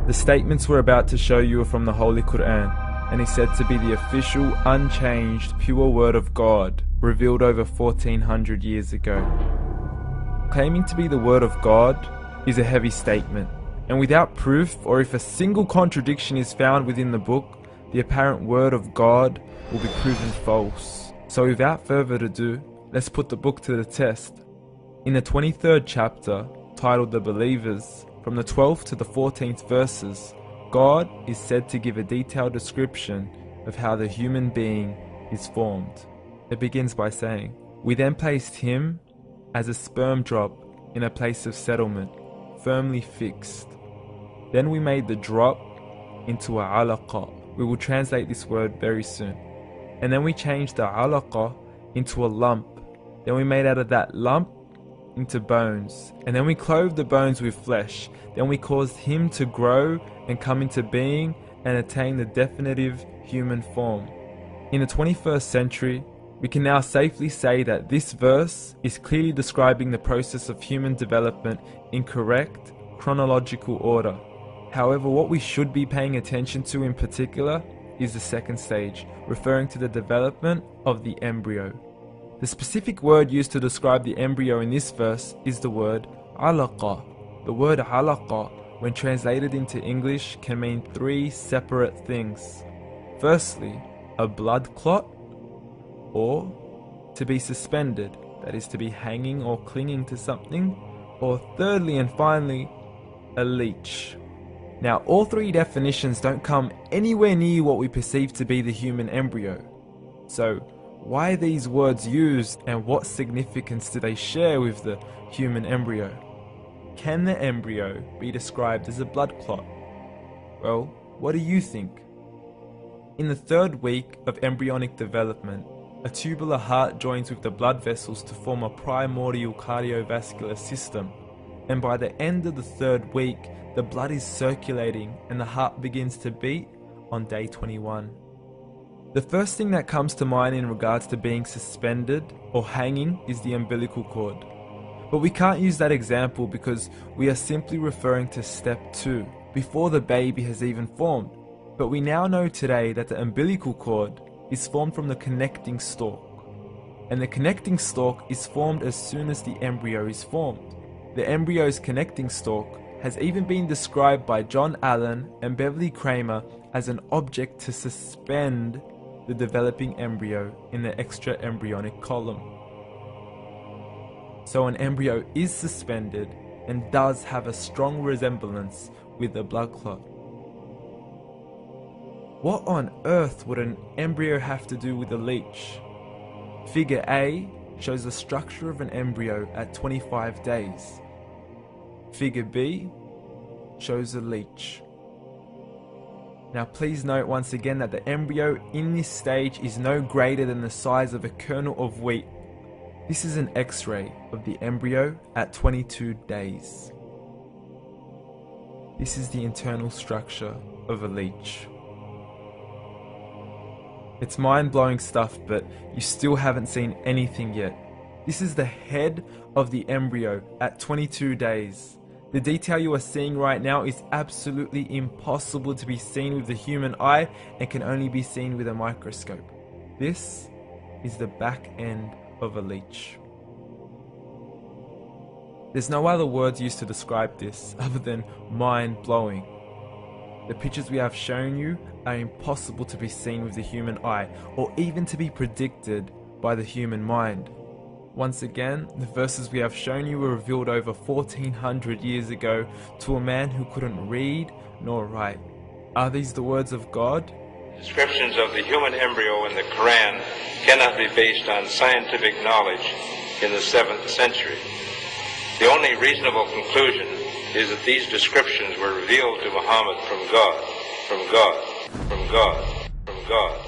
The statements we're about to show you are from the Holy Qur'an, and is said to be the official, unchanged, pure word of God, revealed over 1400 years ago. Claiming to be the word of God is a heavy statement, and without proof, or if a single contradiction is found within the book, the apparent word of God will be proven false. So without further ado, let's put the book to the test. In the 23rd chapter, titled The Believers, from the 12th to the 14th verses, God is said to give a detailed description of how the human being is formed. It begins by saying, "We then placed him as a sperm drop in a place of settlement, firmly fixed. Then we made the drop into a alaqa." We will translate this word very soon. "And then we changed the alaqa into a lump. Then we made out of that lump into bones. And then we clothed the bones with flesh. Then we caused him to grow and come into being and attain the definitive human form." In the 21st century, we can now safely say that this verse is clearly describing the process of human development in correct chronological order. However, what we should be paying attention to in particular is the second stage, referring to the development of the embryo. The specific word used to describe the embryo in this verse is the word alaqa. The word alaqa, when translated into English, can mean three separate things. Firstly, a blood clot, or to be suspended, that is to be hanging or clinging to something, or thirdly and finally, a leech. Now, all three definitions don't come anywhere near what we perceive to be the human embryo. So, why are these words used, and what significance do they share with the human embryo? Can the embryo be described as a blood clot? Well, what do you think? In the third week of embryonic development, a tubular heart joins with the blood vessels to form a primordial cardiovascular system, and by the end of the third week, the blood is circulating and the heart begins to beat on day 21. The first thing that comes to mind in regards to being suspended or hanging is the umbilical cord. But we can't use that example because we are simply referring to step 2, before the baby has even formed. But we now know today that the umbilical cord is formed from the connecting stalk. And the connecting stalk is formed as soon as the embryo is formed. The embryo's connecting stalk has even been described by John Allen and Beverly Kramer as an object to suspend the developing embryo in the extra-embryonic column. So an embryo is suspended and does have a strong resemblance with a blood clot. What on earth would an embryo have to do with a leech? Figure A shows the structure of an embryo at 25 days. Figure B shows a leech. Now please note once again that the embryo in this stage is no greater than the size of a kernel of wheat. This is an X-ray of the embryo at 22 days. This is the internal structure of a leech. It's mind-blowing stuff, but you still haven't seen anything yet. This is the head of the embryo at 22 days. The detail you are seeing right now is absolutely impossible to be seen with the human eye and can only be seen with a microscope. This is the back end of a leech. There's no other words used to describe this other than mind-blowing. The pictures we have shown you are impossible to be seen with the human eye or even to be predicted by the human mind. Once again, the verses we have shown you were revealed over 1400 years ago to a man who couldn't read nor write. Are these the words of God? Descriptions of the human embryo in the Quran cannot be based on scientific knowledge in the 7th century. The only reasonable conclusion is that these descriptions were revealed to Muhammad from God, from God, from God, from God.